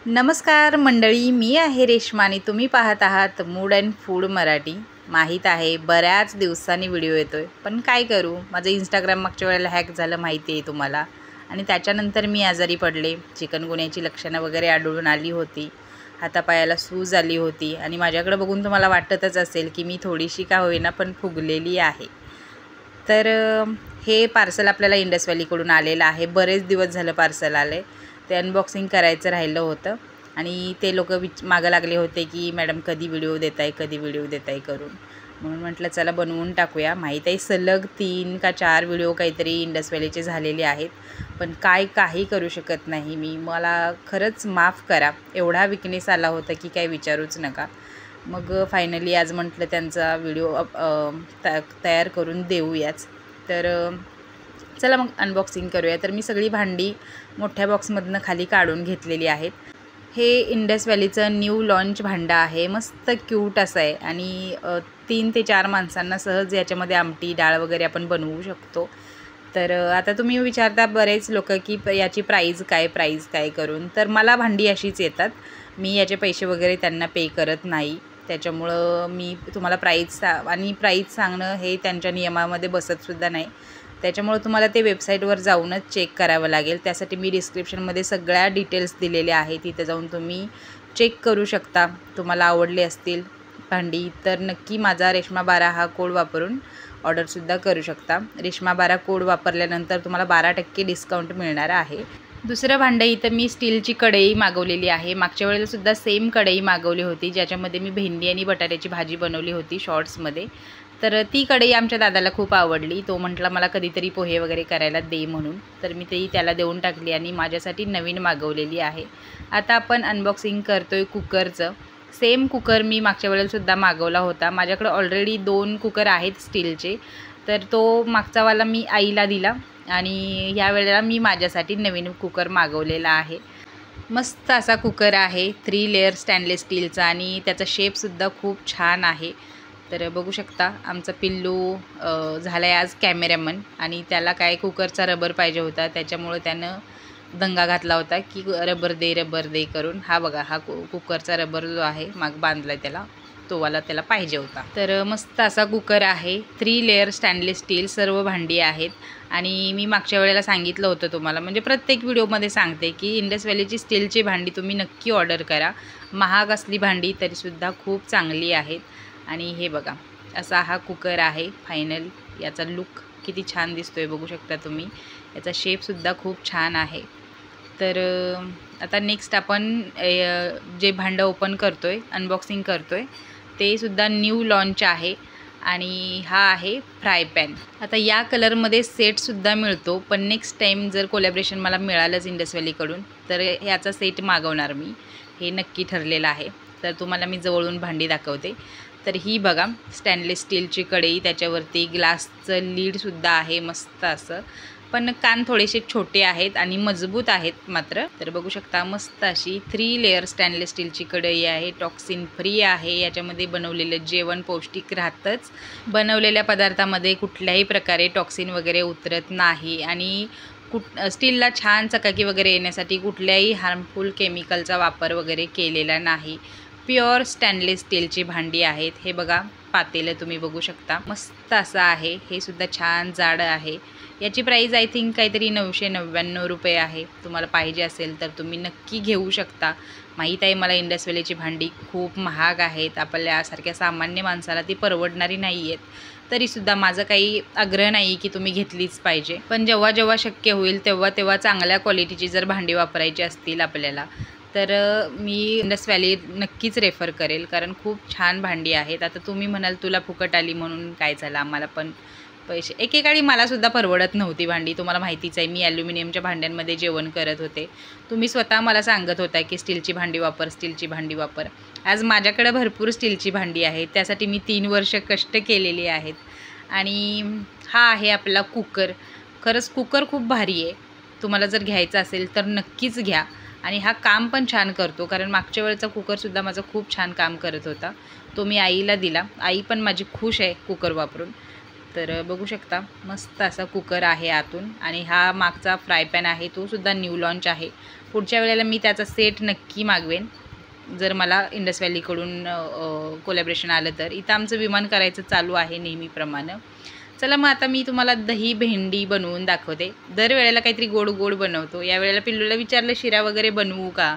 नमस्कार मंडळी, मी आहे रेश्मा आणि तुम्ही पाहत आहात मूड अँड फूड मराठी। माहीत आहे बऱ्याच दिवसांनी व्हिडिओ येतोय, पण काय करू, माझं इंस्टाग्राम मागच्या वेळेला हॅक झालं माहिती आहे तुम्हाला। आणि त्याच्यानंतर मी आजारी पडले, चिकनगुन्याची लक्षणं वगैरे आढळून आली होती, हातापायाला सूज आली होती आणि माझ्याकडे बघून तुम्हाला वाटतच असेल की मी थोडीशी का होईना पण फुगलेली आहे। तर हे पार्सल आपल्याला इंडस व्हॅलीकडून आलेलं आहे। बरेच दिवस झालं पार्सल आले, ते अनबॉक्सिंग करायचं राहिलं होतं आणि ते लोक मागं लागले होते की मॅडम कधी व्हिडिओ देताय करून, म्हणून म्हटलं चला बनवून टाकूया। माहीत आहे सलग 3 का 4 व्हिडिओ काहीतरी इंडस व्हॅलीचे झालेले आहेत, पण काही करू शकत नाही मी। मला खरंच माफ करा, एवढा विकनेस आला होता की काय विचारूच नका। मग फायनली आज म्हटलं त्यांचा व्हिडिओ तयार करून देऊयाच। तर चला मग अनबॉक्सिंग करूया। तर मी सगळी भांडी मोठ्या बॉक्समधनं खाली काढून घेतलेली आहेत। हे इंडस व्हॅलीचं न्यू लॉन्च भांडं आहे, मस्त क्यूट असं आहे आणि 3 ते 4 माणसांना सहज याच्यामध्ये आमटी डाळ वगैरे आपण बनवू शकतो। तर आता तुम्ही विचारता बरेच लोक की याची प्राईज काय करून, तर मला भांडी अशीच येतात, मी याचे पैसे वगैरे त्यांना पे करत नाही। त्याच्यामुळं मी तुम्हाला प्राईज सांगणं हे त्यांच्या नियमामध्ये बसतसुद्धा नाही। त्याच्यामुळे तुम्हाला ते वेबसाईटवर जाऊनच चेक करावं लागेल। त्यासाठी मी डिस्क्रिप्शनमध्ये सगळ्या डिटेल्स दिलेले आहेत, तिथे जाऊन तुम्ही चेक करू शकता। तुम्हाला आवडले असतील भांडी तर नक्की माझा रेश्मा12 हा कोड वापरून ऑर्डरसुद्धा करू शकता। रेश्मा12 कोड वापरल्यानंतर तुम्हाला 12% डिस्काउंट मिळणार आहे। दुसरं भांडं इथं मी स्टीलची कढई मागवलेली आहे। मागच्या वेळेलासुद्धा सेम कढई मागवली होती, ज्याच्यामध्ये मी भेंडी आणि बटाट्याची भाजी बनवली होती शॉर्ट्समध्ये। तर ती कढई आमच्या दादाला खूप आवडली, तो म्हटला मला कधीतरी पोहे वगैरे करायला दे म्हणून, तर मी ती त्याला देऊन टाकली आणि माझ्यासाठी नवीन मागवलेली आहे। आता आपण अनबॉक्सिंग करतोय कुकरचं। सेम कुकर मी मागच्या वेळेलासुद्धा मागवला होता, माझ्याकडे ऑलरेडी 2 कुकर आहेत स्टीलचे, तर तो मागचावाला मी आईला दिला आणि ह्या वेळेला मी माझ्यासाठी नवीन कुकर मागवलेला आहे। मस्त असा कुकर आहे, 3 लेअर स्टेनलेस स्टीलचा आणि त्याचा शेपसुद्धा खूप छान आहे। तर बघू शकता आमचा पिल्लू झाला आहे आज कॅमेरामन आणि त्याला काय कुकरचा रबर पाहिजे होता, त्याच्यामुळे त्यानं दंगा घातला होता की रबर दे करून। हा बघा, हा कुकरचा रबर जो आहे माग बांधला आहे त्याला, तो वाला त्याला पाहिजे होता। तर मस्त असा कुकर आहे, 3 लेअर स्टेनलेस स्टील, सर्व भांडी आहेत। आणि मी मागच्या वेळेला सांगितलं होतं तुम्हाला, म्हणजे प्रत्येक व्हिडिओमध्ये सांगते की इंडस व्हॅलीची स्टीलची भांडी तुम्ही नक्की ऑर्डर करा। महाग असली भांडी तरीसुद्धा खूप चांगली आहेत। आणि हे बघा असा हा कुकर आहे फायनल, याचा लुक किती छान दिसतोय बघू शकता तुम्ही, याचा शेपसुद्धा खूप छान आहे। तर आता नेक्स्ट आपण जे भांडं ओपन करतोय, अनबॉक्सिंग करतोय, ते सुद्धा न्यू लॉन्च आहे आणि हा आहे फ्राय पॅन। आता या कलरमध्ये सेटसुद्धा मिळतो, पण नेक्स्ट टाईम जर कोलॅबरेशन मला मिळालंच इंडस व्हॅलीकडून तर ह्याचा सेट मागवणार मी, हे नक्की ठरलेलं आहे। तर तुम्हाला मी जवळून भांडी दाखवते। तर ही बघा स्टेनलेस स्टीलची कढई, त्याच्यावरती ग्लासचं लीडसुद्धा आहे मस्त असं, पण कान थोडेसे छोटे आहेत आणि मजबूत आहेत मात्र। तर बघू शकता मस्त अशी 3 लेअर स्टेनलेस स्टीलची कढई आहे, टॉक्सिन फ्री आहे। याच्यामध्ये बनवलेलं जेवण पौष्टिक राहतंच, बनवलेल्या पदार्थामध्ये कुठल्याही प्रकारे टॉक्सिन वगैरे उतरत नाही आणि स्टीलला छान चकाकी वगैरे येण्यासाठी कुठल्याही हार्मफुल केमिकलचा वापर वगैरे केलेला नाही। प्युअर स्टेनलेस स्टीलची भांडी आहेत। हे बघा पातेलं तुम्ही बघू शकता, मस्त असं आहे, हे सुद्धा छान जाड आहे। याची प्राईज आय थिंक काहीतरी 999 रुपये आहे। तुम्हाला पाहिजे असेल तर तुम्ही नक्की घेऊ शकता। माहीत आहे मला इंडस व्हॅलीची भांडी खूप महाग आहेत, आपल्यासारख्या सामान्य माणसाला ती परवडणारी नाही आहेत, तरीसुद्धा माझं काही आग्रह नाही की तुम्ही घेतलीच पाहिजे, पण जेव्हा शक्य होईल तेव्हा चांगल्या क्वालिटीची जर भांडी वापरायची असतील आपल्याला तर मी इंडस व्हॅली नक्कीच रेफर करेल, कारण खूप छान भांडी आहेत। आता तुम्ही म्हणाल तुला फुकट आली म्हणून काय झालं, आम्हाला पण पैसे, एकेकाळी मलासुद्धा परवडत नव्हती भांडी, तुम्हाला माहितीच आहे। मी ॲल्युमिनियमच्या भांड्यांमध्ये जेवण करत होते, तुम्ही स्वतः मला सांगत होता की स्टीलची भांडी वापर। आज माझ्याकडे भरपूर स्टीलची भांडी आहे, त्यासाठी मी 3 वर्ष कष्ट केलेली आहेत। आणि हा आहे आपला कुकर, खरंच कुकर खूप भारी आहे, तुम्हाला जर घ्यायचा असेल तर नक्कीच घ्या। आणि हा काम पण छान करतो, कारण मागच्या वेळेचा कुकरसुद्धा माझा खूप छान काम करत होता, तो मी आईला दिला, आई पण माझी खुश आहे कुकर वापरून। तर बघू शकता मस्त असा कुकर आहे आतून, आणि हा मागचा फ्राय पॅन आहे तो सुद्धा न्यू लॉन्च आहे। पुढच्या वेळेला मी त्याचा सेट नक्की मागवेन जर मला इंडस व्हॅलीकडून कोलॅबरेशन आलं तर. इथं आमचं विमान करायचं चालू आहे नेहमीप्रमाणे. चला मग आता मी तुम्हाला दही भेंडी बनवून दाखवते. दरवेळेला काहीतरी गोड गोड बनवतो. यावेळेला पिल्लूला विचारलं शिरा वगैरे बनवू का,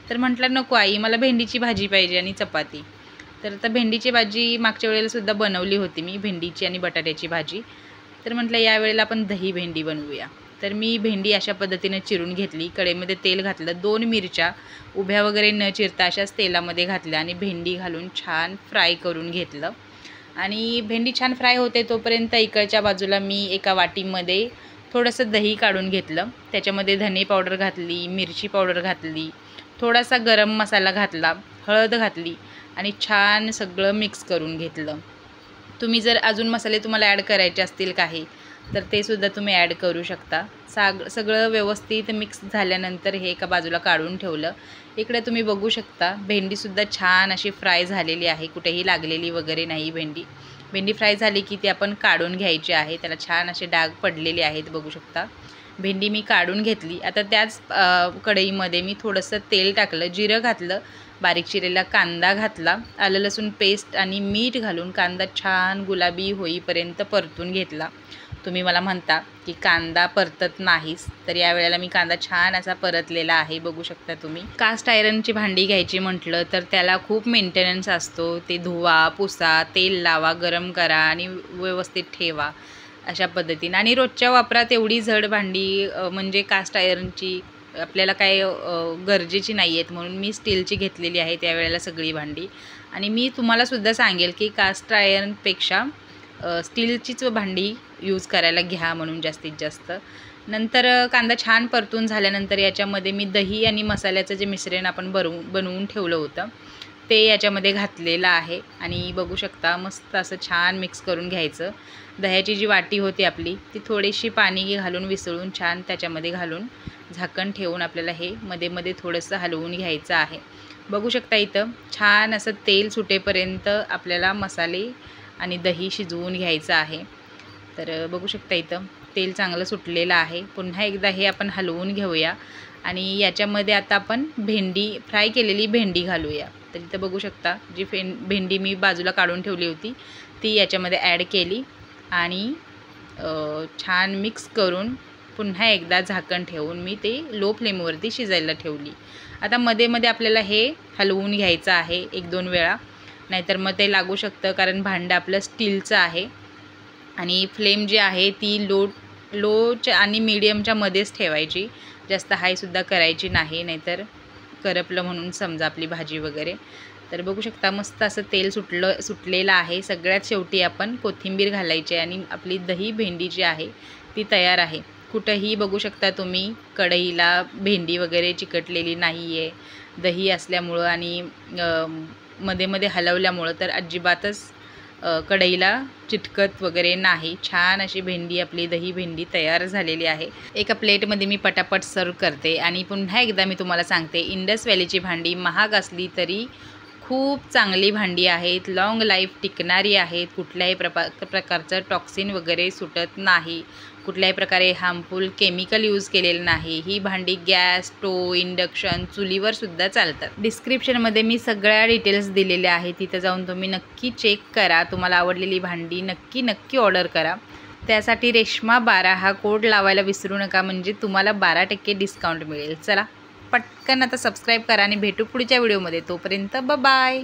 तर म्हटलं नको आई, मला भेंडीची भाजी पाहिजे आणि चपाती. तर आता भेंडीची भाजी मागच्या वेळेलासुद्धा बनवली होती मी, भेंडीची आणि बटाट्याची भाजी. तर म्हटलं यावेळेला आपण दही भेंडी बनवूया. तर मी भेंडी अशा पद्धतीने चिरून घेतली. कढईमध्ये तेल घातलं. 2 मिरच्या उभ्या वगैरे न चिरता अशाच तेलामध्ये घातल्या आणि भेंडी घालून छान फ्राय करून घेतलं. आणि भेंडी छान फ्राय होते तोपर्यंत इकडच्या बाजूला मी एका वाटीमध्ये थोडंसं दही काढून घेतलं. त्याच्यामध्ये धने पावडर घातली, मिरची पावडर घातली, थोडासा गरम मसाला घातला, हळद घातली आणि छान सगळं मिक्स करून घेतलं. तुम्ही जर अजून मसाले तुम्हाला ॲड करायचे असतील काही तर ते सुद्धा तुम्ही ॲड करू शकता. सगळं व्यवस्थित मिक्स झाल्यानंतर हे एका बाजूला काढून ठेवलं. इकडे तुम्ही बघू शकता भेंडीसुद्धा छान अशी फ्राय झालेली आहे, कुठेही लागलेली वगैरे नाही भेंडी. भेंडी फ्राय झाली की ती आपण काढून घ्यायची आहे. त्याला छान असे डाग पडलेले आहेत बघू शकता. भेंडी मी काढून घेतली. आता त्याच कढईमध्ये मी थोडंसं तेल टाकलं, जिरं घातलं, बारीक चिरलेला कांदा घातला, आलं लसूण पेस्ट आणि मीठ घालून कांदा छान गुलाबी होईपर्यंत परतून घेतला. तुम्ही मला म्हणता की कांदा परतत नाहीस, तर यावेळेला मी कांदा छान असा परतलेला आहे बघू शकता तुम्ही. कास्ट आयरनची भांडी घ्यायची म्हटलं तर त्याला खूप मेंटेनन्स असतो. ते धुवा, पुसा, तेल लावा, गरम करा आणि व्यवस्थित ठेवा अशा पद्धतीने. आणि रोजच्या वापरात एवढी जड भांडी म्हणजे कास्ट आयरनची आपल्याला काय गरजेची नाही आहेत, म्हणून मी स्टीलची घेतलेली आहे त्यावेळेला सगळी भांडी. आणि मी तुम्हालासुद्धा सांगेल की कास्ट आयरनपेक्षा स्टीलचीच भांडी यूज करायला घ्या म्हणून जास्तीत जास्त. नंतर कांदा छान परतून झाल्यानंतर याच्यामध्ये मी दही आणि मसाल्याचं जे मिश्रण आपण बनवून ठेवलं होतं ते याच्यामध्ये घातलेलं आहे. आणि बघू शकता मस्त असं छान मिक्स करून घ्यायचं. दह्याची जी वाटी होती आपली ती थोडीशी पाणी घालून विसळून छान त्याच्यामध्ये घालून झाकण ठेवून आपल्याला हे मध्ये मध्ये थोडंसं हलवून घ्यायचं आहे. बघू शकता इथं छान असं तेल सुटेपर्यंत आपल्याला मसाले आणि दही शिजवून घ्यायचं आहे. तर बघू शकता इथं तेल चांगलं सुटलेलं आहे. पुन्हा एकदा हे आपण हलवून घेऊया आणि याच्यामध्ये आता आपण फ्राय केलेली भेंडी घालूया. तर इथं बघू शकता जी भेंडी मी बाजूला काढून ठेवली होती ती याच्यामध्ये ॲड केली आणि छान मिक्स करून पुन्हा एकदा झाकण ठेवून मी ते लो फ्लेमवरती शिजायला ठेवली. आता मध्ये मध्ये आपल्याला हे हलवून घ्यायचं आहे 1-2 वेळा, नाहीतर मग ते लागू शकतं, कारण भांडं आपलं स्टीलचं आहे. आणि फ्लेम जी आहे ती लोच्या आणि मीडियमच्या मध्येच ठेवायची, जास्त हायसुद्धा करायची नाही, नाहीतर करपलं म्हणून समजा आपली भाजी वगैरे. तर बघू शकता मस्त असं तेल सुटलेलं आहे. सगळ्यात शेवटी आपण कोथिंबीर घालायची आणि आपली दही भेंडी जी आहे ती तयार आहे. कुठंही बघू शकता तुम्ही कढईला भेंडी वगैरे चिकटलेली नाही आहे, दही असल्यामुळं आणि मध्ये मध्ये हलवल्यामुळं तर अजिबातच कढईला चिटकत वगैरे नाही. छान अशी भेंडी आपली दही भेंडी तयार झालेली आहे. एका प्लेटमध्ये मी पटापट सर्व करते. आणि पुन्हा एकदा मी तुम्हाला सांगते इंडस व्हॅलीची भांडी महाग असली तरी खूप चांगली भांडी आहेत, लाँग लाईफ टिकणारी आहेत. कुठल्याही प्रकारचं टॉक्सिन वगैरे सुटत नाही, कुठल्याही प्रकारे हार्मफुल केमिकल यूज केलेलं नाही. ही भांडी गॅस, स्टोव, इंडक्शन, चुलीवरसुद्धा चालतात. डिस्क्रिप्शनमध्ये मी सगळ्या डिटेल्स दिलेल्या आहेत, तिथं जाऊन तुम्ही नक्की चेक करा. तुम्हाला आवडलेली भांडी नक्की ऑर्डर करा. त्यासाठी रेश्मा 12 हा कोड लावायला विसरू नका, म्हणजे तुम्हाला 12% डिस्काउंट मिळेल. चला पटकन आता सबस्क्राईब करा आणि भेटू पुढच्या व्हिडिओमध्ये. तोपर्यंत बाय.